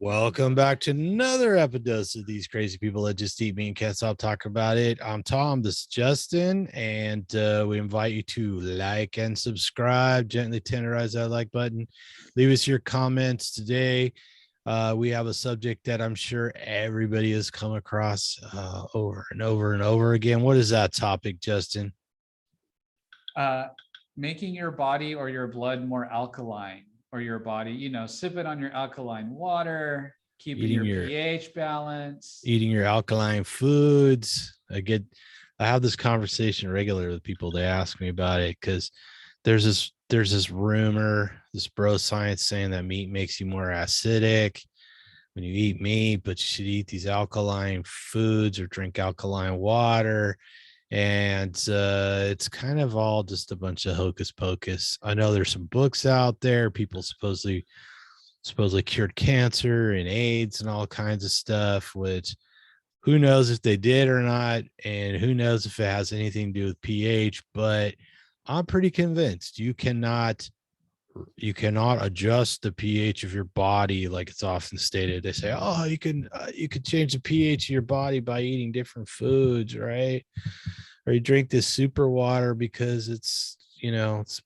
Welcome back to another Epidose of these crazy people that just eat me and can't stop talking about it. I'm Tom, this is Justin, and we invite you to like and subscribe. Gently tenderize that like button. Leave us your comments today. We have a subject that I'm sure everybody has come across over and over and over again. What is that topic, Justin? Making your body or your blood more alkaline, or your body, sipping on your alkaline water, keeping your pH balance, eating your alkaline foods. I have this conversation regularly with people. They ask me about it because there's this rumor, this bro science saying that meat makes you more acidic when you eat meat, but you should eat these alkaline foods or drink alkaline water. And it's kind of all just a bunch of hocus pocus. I know there's some books out there. People supposedly cured cancer and AIDS and all kinds of stuff, which who knows if they did or not, and who knows if it has anything to do with pH. But I'm pretty convinced you cannot adjust the pH of your body like it's often stated. They say, oh, you can change the pH of your body by eating different foods, right? Or you drink this super water because it's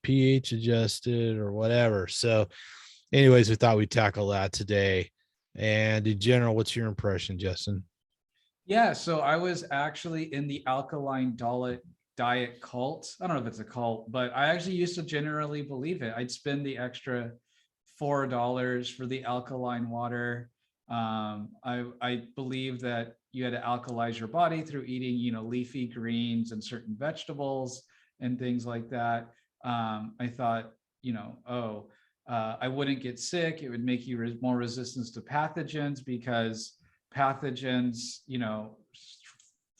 pH adjusted or whatever. So anyways, we thought we'd tackle that today. And in general, what's your impression, Justin? Yeah, so I was actually in the alkaline diet cult. I don't know if it's a cult, but I actually used to generally believe it. I'd spend the extra $4 for the alkaline water. I believe that you had to alkalize your body through eating, leafy greens and certain vegetables and things like that. I thought, I wouldn't get sick. It would make you more resistant to pathogens because pathogens,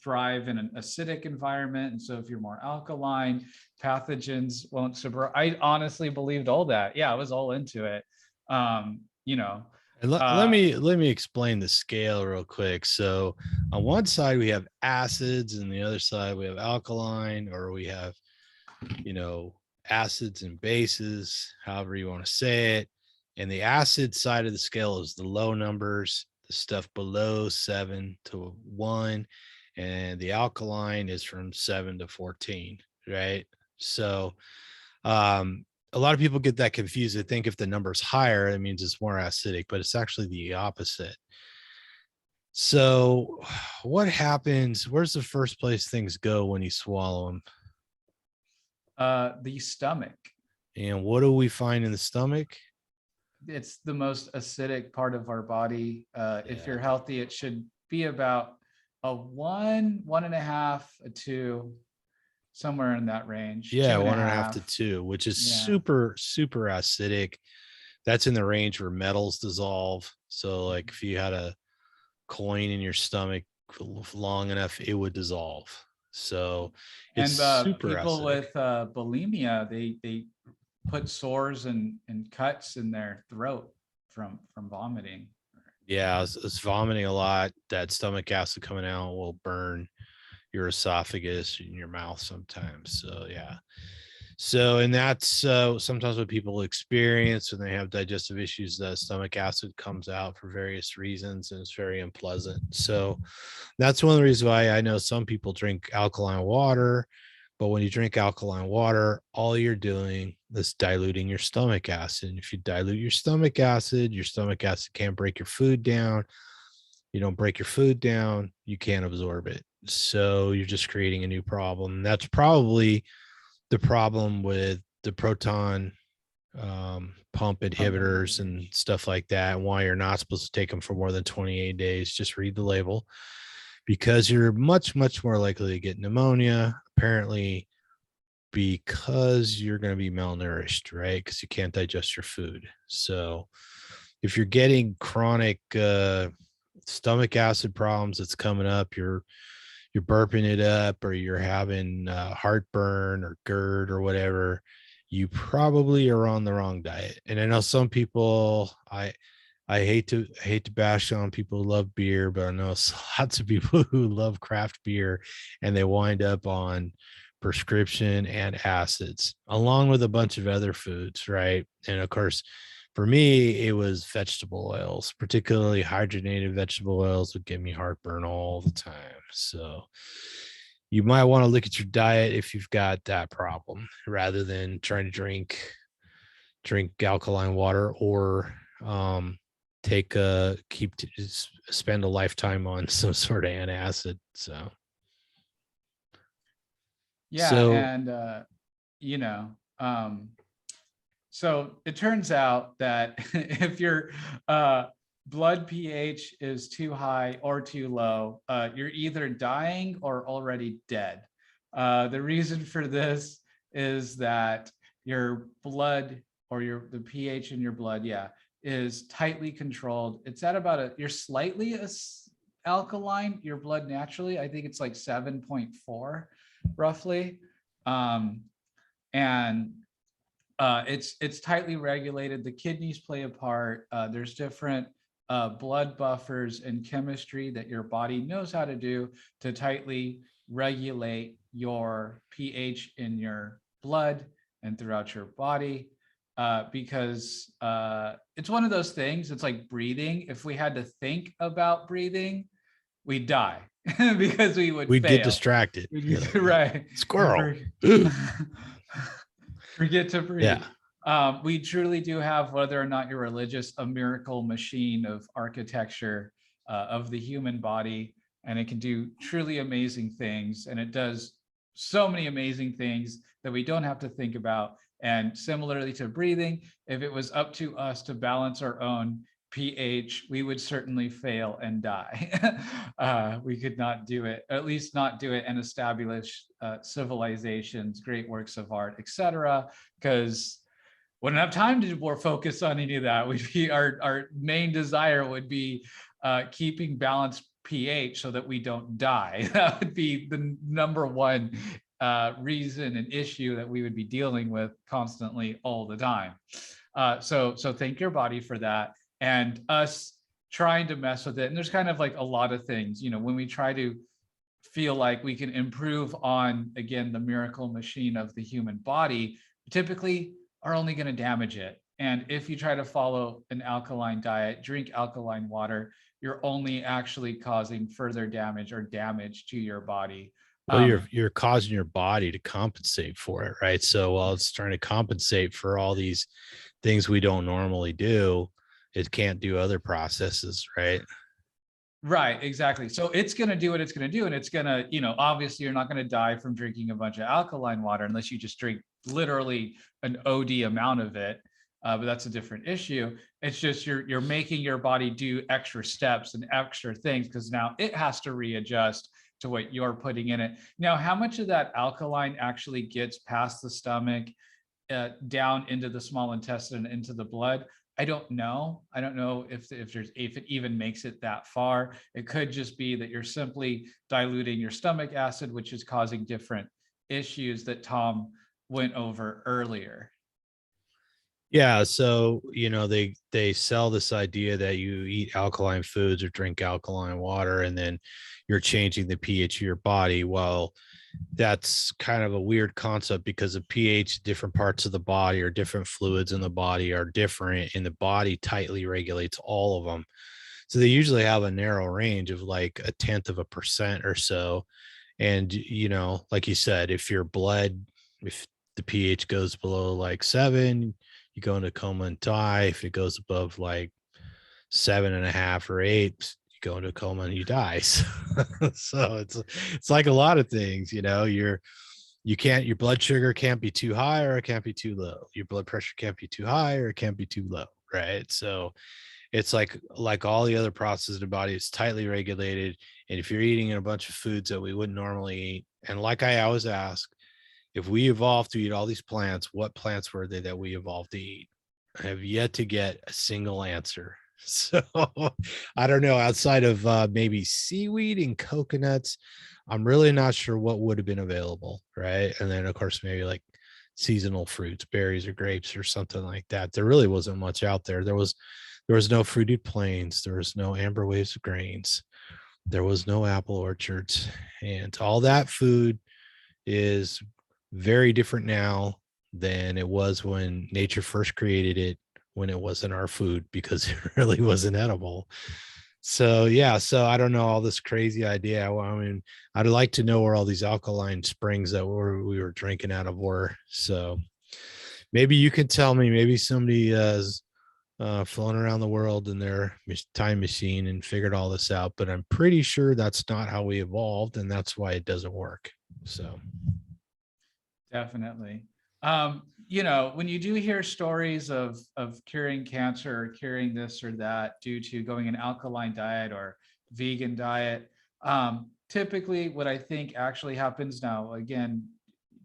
thrive in an acidic environment. And so if you're more alkaline, pathogens won't subvert. I honestly believed all that. Yeah, I was all into it. And let me explain the scale real quick. So on one side we have acids, and the other side we have alkaline, or we have acids and bases, however you want to say it. And the acid side of the scale is the low numbers, the stuff below 7 to 1, and the alkaline is from 7 to 14, right? So a lot of people get that confused. They think if the number's higher, it means it's more acidic, but it's actually the opposite. So what happens? Where's the first place things go when you swallow them? The stomach. And what do we find in the stomach? It's the most acidic part of our body. If you're healthy, it should be about a 1.5, a 2, somewhere in that range. Yeah, 1.5 to 2, which is super, super acidic. That's in the range where metals dissolve. So like if you had a coin in your stomach long enough, it would dissolve. So it's super people acidic. With bulimia, they put sores and cuts in their throat from vomiting. Yeah, it's vomiting a lot. That stomach acid coming out will burn your esophagus and your mouth sometimes. So yeah. So, and that's sometimes what people experience when they have digestive issues. The stomach acid comes out for various reasons, and it's very unpleasant. So that's one of the reasons why I know some people drink alkaline water. But when you drink alkaline water, all you're doing is diluting your stomach acid. And if you dilute your stomach acid can't break your food down. You don't break your food down, you can't absorb it. So you're just creating a new problem. That's probably the problem with the proton pump inhibitors and stuff like that, and why you're not supposed to take them for more than 28 days. Just read the label, because you're much, much more likely to get pneumonia, apparently, because you're going to be malnourished, right? Because you can't digest your food. So if you're getting chronic stomach acid problems that's coming up, you're burping it up, or you're having heartburn or GERD or whatever, you probably are on the wrong diet. And I know some people, I hate to bash on people who love beer, but I know lots of people who love craft beer, and they wind up on prescription and acids along with a bunch of other foods, right? And of course, For me, it was vegetable oils, particularly hydrogenated vegetable oils would give me heartburn all the time. So you might want to look at your diet if you've got that problem rather than trying to drink alkaline water or take a spend a lifetime on some sort of antacid. Yeah, So and you know, so it turns out that if your blood pH is too high or too low, you're either dying or already dead. The reason for this is that your blood or the pH in your blood, yeah, is tightly controlled. It's at about you're slightly alkaline, your blood naturally. I think it's like 7.4 roughly. And it's tightly regulated. The kidneys play a part. There's different blood buffers and chemistry that your body knows how to do to tightly regulate your pH in your blood and throughout your body. Because it's one of those things. It's like breathing. If we had to think about breathing, we'd die because we'd get fail. distracted. Right. Squirrel. Forget to breathe. Yeah. We truly do have, whether or not you're religious, a miracle machine of architecture of the human body, and it can do truly amazing things. And it does so many amazing things that we don't have to think about. And similarly to breathing, if it was up to us to balance our own pH, we would certainly fail and die. We could not do it, at least not do it and establish civilizations, great works of art, etc. Because wouldn't have time to more focus on any of that. We'd be our main desire would be keeping balanced pH so that we don't die. That would be the number one reason and issue that we would be dealing with constantly all the time. So thank your body for that. And us trying to mess with it. And there's kind of like a lot of things, when we try to feel like we can improve on, again, the miracle machine of the human body, typically are only going to damage it. And if you try to follow an alkaline diet, drink alkaline water, you're only actually causing further damage to your body. Well, you're causing your body to compensate for it, right? So while it's trying to compensate for all these things we don't normally do, it can't do other processes, right? Right, exactly. So it's going to do what it's going to do. And it's going to, obviously you're not going to die from drinking a bunch of alkaline water unless you just drink literally an OD amount of it. But that's a different issue. It's just you're making your body do extra steps and extra things because now it has to readjust to what you're putting in it. Now, how much of that alkaline actually gets past the stomach, down into the small intestine, into the blood? I don't know. I don't know if it even makes it that far. It could just be that you're simply diluting your stomach acid, which is causing different issues that Tom went over earlier. Yeah, so they sell this idea that you eat alkaline foods or drink alkaline water and then you're changing the pH of your body. Well, that's kind of a weird concept because the pH, different parts of the body or different fluids in the body are different, and the body tightly regulates all of them. So they usually have a narrow range of like 0.1% or so. And like you said, if the pH goes below like 7, you go into coma and die. If it goes above like 7.5 or 8, you go into a coma and you die. So it's like a lot of things, your blood sugar can't be too high or it can't be too low. Your blood pressure can't be too high or it can't be too low, right? So it's like all the other processes in the body, it's tightly regulated. And if you're eating a bunch of foods that we wouldn't normally eat, and like I always ask, if we evolved to eat all these plants, what plants were they that we evolved to eat? I have yet to get a single answer. So I don't know, outside of maybe seaweed and coconuts, I'm really not sure what would have been available, right? And then of course maybe like seasonal fruits, berries or grapes or something like that. There really wasn't much out there. There was no fruited plains, there was no amber waves of grains, there was no apple orchards, and all that food is very different now than it was when nature first created it when it wasn't our food because it really wasn't edible. So yeah, so I don't know all this crazy idea. Well, I mean, I'd like to know where all these alkaline springs that we were drinking out of were. So maybe you can tell me. Maybe somebody has flown around the world in their time machine and figured all this out. But I'm pretty sure that's not how we evolved, and that's why it doesn't work. So Definitely. You know, when you do hear stories of curing cancer or curing this or that due to going an alkaline diet or vegan diet, typically what I think actually happens now, again,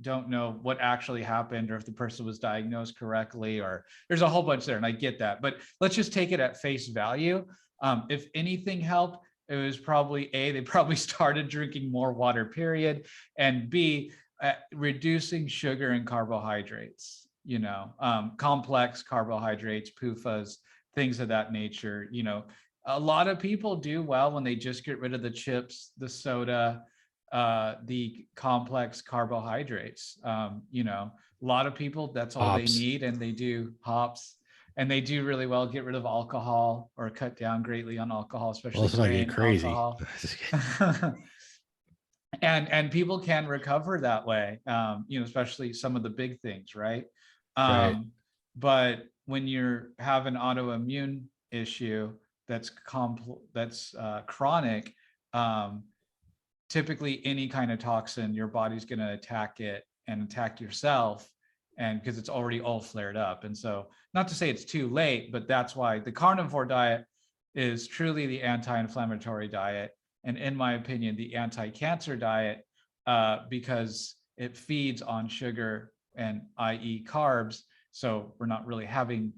don't know what actually happened or if the person was diagnosed correctly, or there's a whole bunch there, and I get that. But let's just take it at face value. If anything helped, it was probably A, they probably started drinking more water, period, and B, reducing sugar and carbohydrates, you know, complex carbohydrates, PUFAs, things of that nature. You know, a lot of people do well when they just get rid of the chips, the soda, the complex carbohydrates. You know, a lot of people, that's all they hops. need, and they do hops. And they do really well get rid of alcohol or cut down greatly on alcohol, Well, especially let's not get grain crazy. alcohol. And people can recover that way, you know, especially some of the big things, right? Right. But when you're have an autoimmune issue that's chronic, um, typically any kind of toxin, your body's going to attack it and attack yourself, and because it's already all flared up. And so, not to say it's too late, but that's why the carnivore diet is truly the anti-inflammatory diet, and in my opinion, the anti-cancer diet, because it feeds on sugar and i.e. carbs. So we're not really having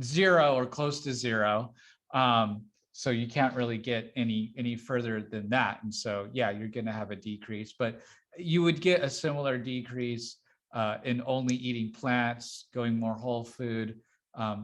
zero or close to zero. So you can't really get any further than that. And so, yeah, you're going to have a decrease, but you would get a similar decrease in only eating plants, going more whole food,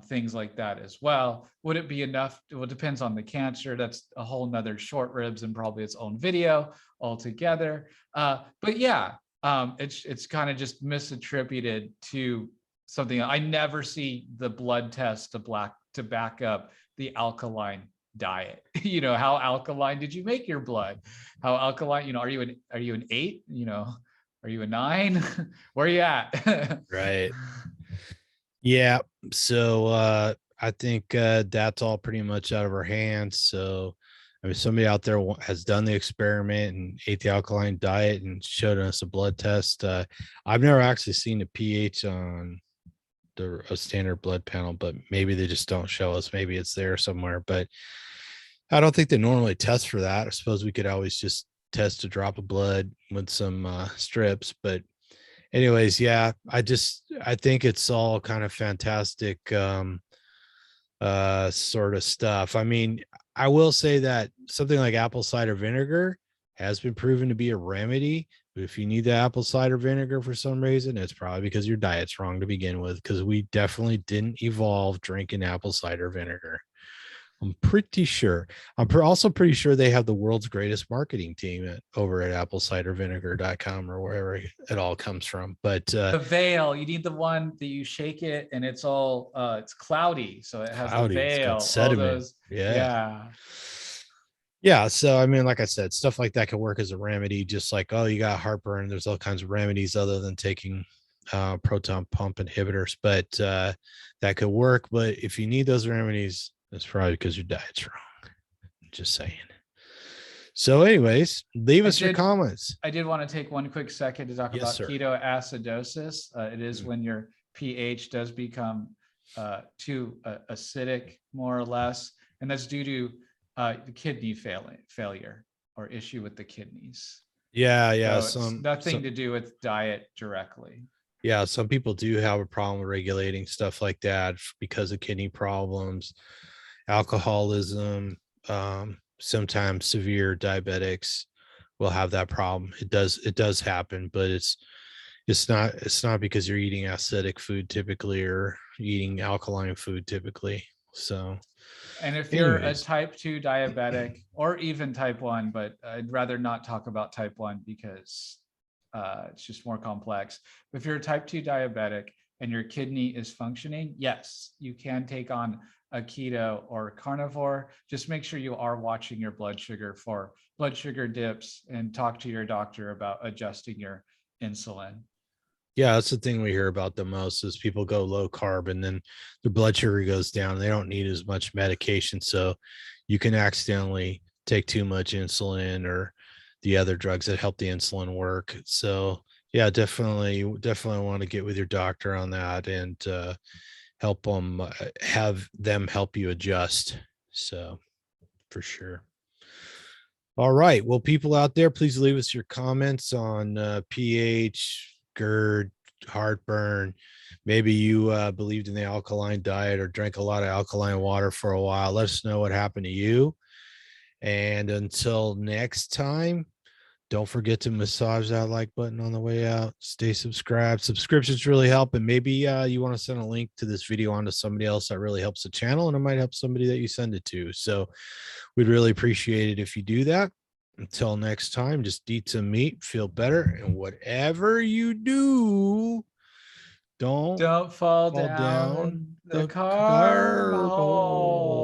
things like that as well. Would it be enough? Well, it depends on the cancer. That's a whole nother short ribs and probably its own video altogether. But yeah, it's kind of just misattributed to something. I never see the blood test to back up the alkaline diet. You know, how alkaline did you make your blood? How alkaline, you know, are you an 8? You know, are you a 9? Where are you at? Right. Yeah. So I think that's all pretty much out of our hands. So I mean, somebody out there has done the experiment and ate the alkaline diet and showed us a blood test. I've never actually seen the pH on a standard blood panel, but maybe they just don't show us. Maybe it's there somewhere, but I don't think they normally test for that. I suppose we could always just test a drop of blood with some strips. But anyways, yeah, I think it's all kind of fantastic sort of stuff. I mean, I will say that something like apple cider vinegar has been proven to be a remedy. But if you need the apple cider vinegar for some reason, it's probably because your diet's wrong to begin with, because we definitely didn't evolve drinking apple cider vinegar. I'm pretty sure. Also pretty sure they have the world's greatest marketing team over at applecidervinegar.com or wherever it all comes from. But The veil, you need the one that you shake it and it's all it's cloudy, so it has the cloudy, it's got veil, all sediment. those. Yeah. Yeah. Yeah. So, I mean, like I said, stuff like that can work as a remedy, just like, oh, you got heartburn. There's all kinds of remedies other than taking proton pump inhibitors, but that could work. But if you need those remedies, that's probably because your diet's wrong. Just saying. So, anyways, leave I us your did comments. I did want to take one quick second to talk Yes, about sir. ketoacidosis. It is when your pH does become too acidic, more or less, and that's due to the kidney failure or issue with the kidneys. Yeah, yeah. So it's nothing to do with diet directly. Yeah, some people do have a problem with regulating stuff like that because of kidney problems, alcoholism, sometimes severe diabetics will have that problem. It does happen, but it's not because you're eating acidic food typically or eating alkaline food typically. So And if you're a anyways, type 2 diabetic or even type 1, but I'd rather not talk about type 1 because it's just more complex. But if you're a type 2 diabetic and your kidney is functioning, yes, you can take on a keto or carnivore. Just make sure you are watching your blood sugar for blood sugar dips and talk to your doctor about adjusting your insulin. Yeah, that's the thing we hear about the most is people go low carb and then their blood sugar goes down. They don't need as much medication. So you can accidentally take too much insulin or the other drugs that help the insulin work. So yeah, definitely want to get with your doctor on that and help them have them help you adjust. So for sure. All right. Well, people out there, please leave us your comments on pH, GERD, heartburn. Maybe you believed in the alkaline diet or drank a lot of alkaline water for a while. Let us know what happened to you. And until next time, don't forget to massage that like button on the way out. Stay subscribed. Subscriptions really help. And maybe you want to send a link to this video on to somebody else that really helps the channel, and it might help somebody that you send it to. So we'd really appreciate it if you do that. Until next time, just eat some meat, feel better, and whatever you do, don't Don't fall fall down down in the the carb carb hole. hole.